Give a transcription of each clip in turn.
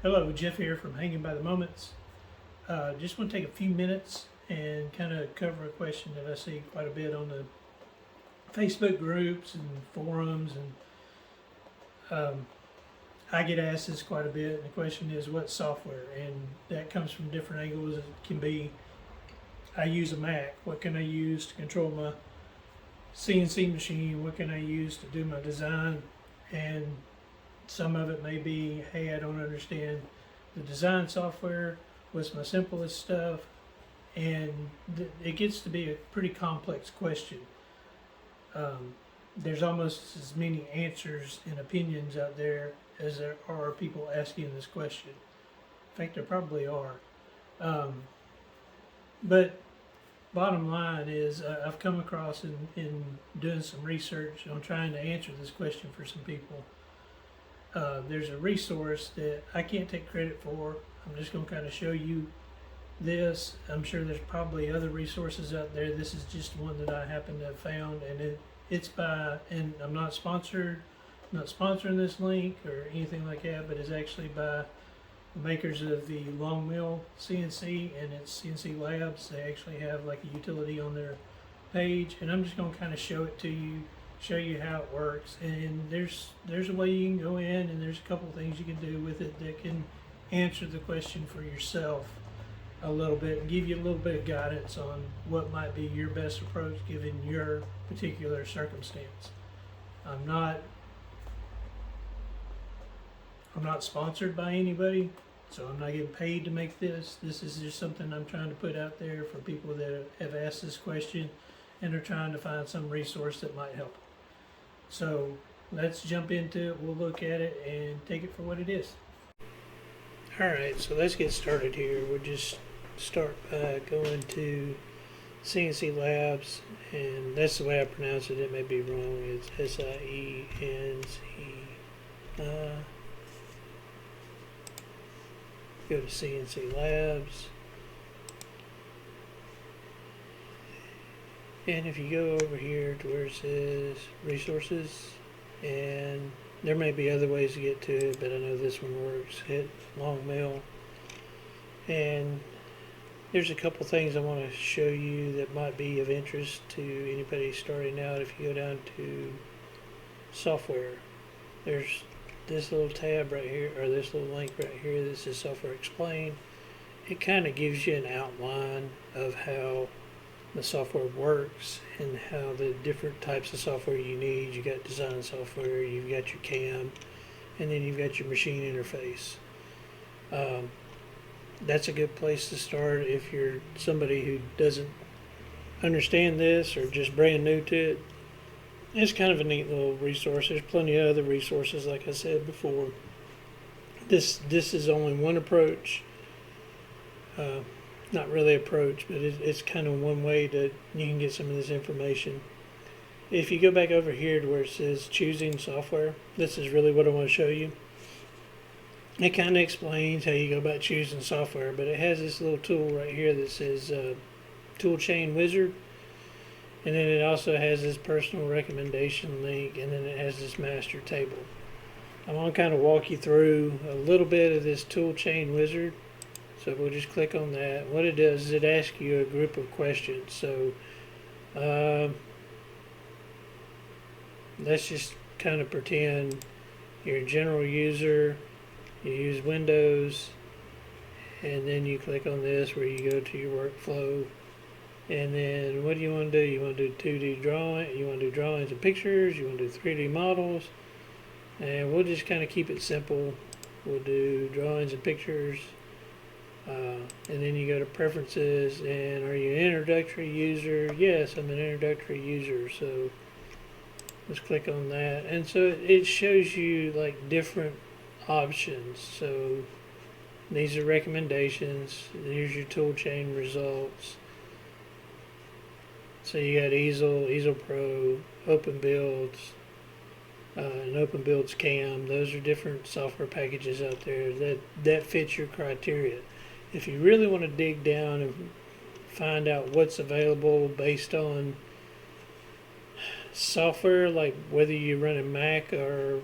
Hello, Jeff here from Hanging by the Moments. Just want to take a few minutes and kind of cover a question that I see quite a bit on the Facebook groups and forums, and I get asked this quite a bit. And the question is, what software? And that comes from different angles. It can be, I use a Mac. What can I use to control my CNC machine? What can I use to do my design? And some of it may be, hey, I don't understand the design software. What's my simplest stuff? And it gets to be a pretty complex question. There's almost as many answers and opinions out there as there are people asking this question. In fact, there probably are. But bottom line is, I've come across in doing some research on trying to answer this question for some people. There's a resource that I can't take credit for. I'm just going to kind of show you this. I'm sure there's probably other resources out there. This is just one that I happen to have found, and it's by, and I'm not sponsoring this link or anything like that, but it's actually by the makers of the long mill CNC, and it's CNC Labs. They actually have like a utility on their page, and I'm just going to kind of show it to you, show you how it works. And there's a way you can go in, and there's a couple things you can do with it that can answer the question for yourself a little bit and give you a little bit of guidance on what might be your best approach given your particular circumstance. I'm not sponsored by anybody, so I'm not getting paid to make this. This is just something I'm trying to put out there for people that have asked this question and are trying to find some resource that might help. So let's jump into it. We'll look at it and take it for what it is. Alright, so let's get started here. We'll just start by going to CNC Labs, and that's the way I pronounce it. It may be wrong. It's SIENC. Go to CNC Labs, and if you go over here to where it says resources, and there may be other ways to get to it, but I know this one works. Hit long mill, and there's a couple things I want to show you that might be of interest to anybody starting out. If you go down to software, there's this little tab right here, or this little link right here. This is Software Explained. It kind of gives you an outline of how the software works and how the different types of software you need. You got design software, you've got your CAM, and then you've got your machine interface. That's a good place to start if you're somebody who doesn't understand this or just brand new to it. It's kind of a neat little resource. There's plenty of other resources, like I said before. This is only one approach. Not really approach, but it's kind of one way that you can get some of this information. If you go back over here to where it says choosing software, this is really what I want to show you. It kind of explains how you go about choosing software, but it has this little tool right here that says Tool Chain Wizard. And then it also has this personal recommendation link, and then it has this master table. I want to kind of walk you through a little bit of this Tool Chain Wizard. So we'll just click on that. What it does is it asks you a group of questions. So let's just kind of pretend you're a general user, you use Windows, and then you click on this where you go to your workflow. And then what do you want to do? You want to do 2D drawing, you want to do drawings and pictures, you want to do 3D models, and we'll just kind of keep it simple. We'll do drawings and pictures, and then you go to preferences, and are you an introductory user? Yes, I'm an introductory user, so let's click on that. And so it shows you like different options. So these are recommendations, here's your tool chain results. So you got Easel Pro, Open Builds, and Open Builds CAM. Those are different software packages out there that fit your criteria. If you really want to dig down and find out what's available based on software, like whether you're running Mac or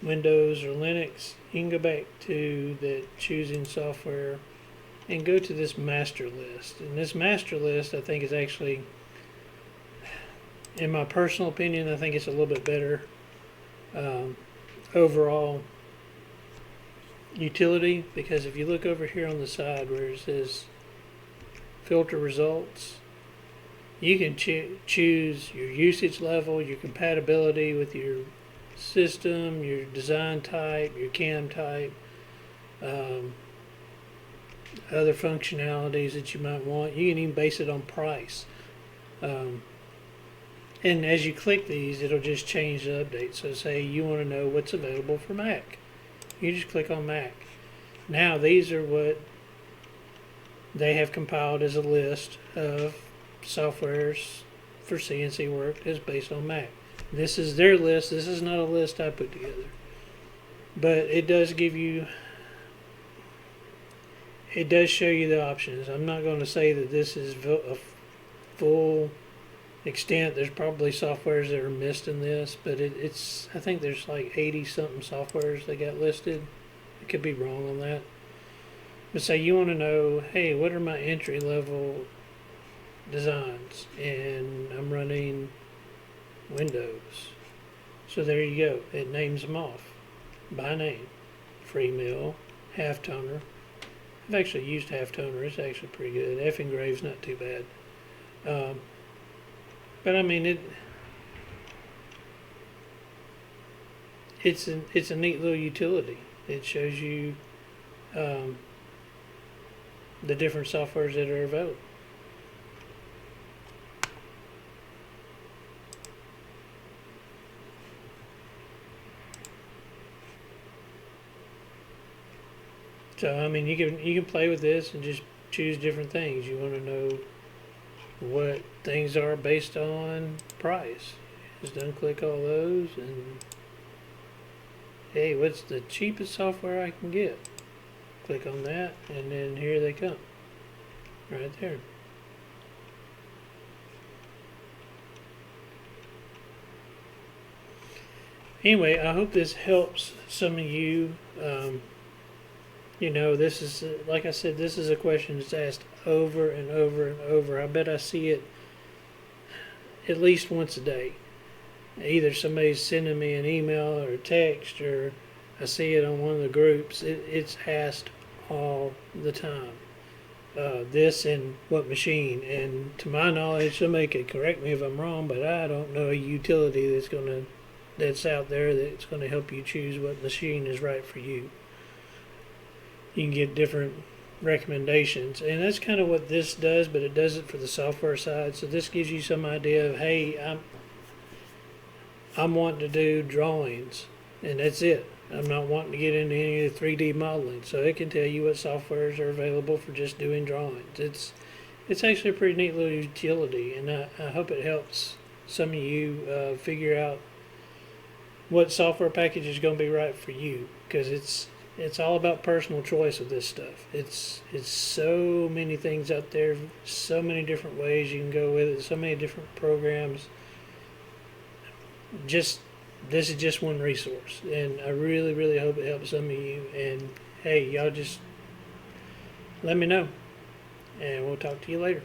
Windows or Linux, you can go back to the choosing software and go to this master list. And this master list, I think, is actually, in my personal opinion, I think it's a little bit better overall utility, because if you look over here on the side where it says filter results, you can choose your usage level, your compatibility with your system, your design type, your CAM type, other functionalities that you might want. You can even base it on price. And as you click these, it'll just change the update. So say you want to know what's available for Mac. You just click on Mac. Now these are what they have compiled as a list of softwares for CNC work that's based on Mac. This is their list. This is not a list I put together. But it does give you, it does show you the options. I'm not going to say that this is a full extent. There's probably softwares that are missed in this, but it's, I think there's like 80 something softwares they got listed. I could be wrong on that. But say you want to know, hey, what are my entry level designs? And I'm running Windows. So there you go. It names them off by name. Free mill, halftoner. I've actually used halftoner. It's actually pretty good. F engrave's not too bad. But I mean, it's a neat little utility. It shows you the different softwares that are available. So I mean, you can play with this and just choose different things. You want to know what things are based on price. Just unclick all those and hey, what's the cheapest software I can get? Click on that and then here they come. Right there. Anyway, I hope this helps some of you. You know, this is, like I said, this is a question that's asked over and over and over. I bet I see it at least once a day. Either somebody's sending me an email or a text, or I see it on one of the groups. It's asked all the time. This and what machine? And to my knowledge, somebody could correct me if I'm wrong, but I don't know a utility that's out there that's going to help you choose what machine is right for you. You can get different recommendations, and that's kind of what this does, but it does it for the software side. So this gives you some idea of, hey, I'm wanting to do drawings, and that's it. I'm not wanting to get into any of the 3D modeling, so it can tell you what softwares are available for just doing drawings. It's actually a pretty neat little utility, and I hope it helps some of you figure out what software package is going to be right for you, because it's all about personal choice with this stuff. It's so many things out there, so many different ways you can go with it, so many different programs. This is just one resource, and I really, really hope it helps some of you. And hey, y'all just let me know, and we'll talk to you later.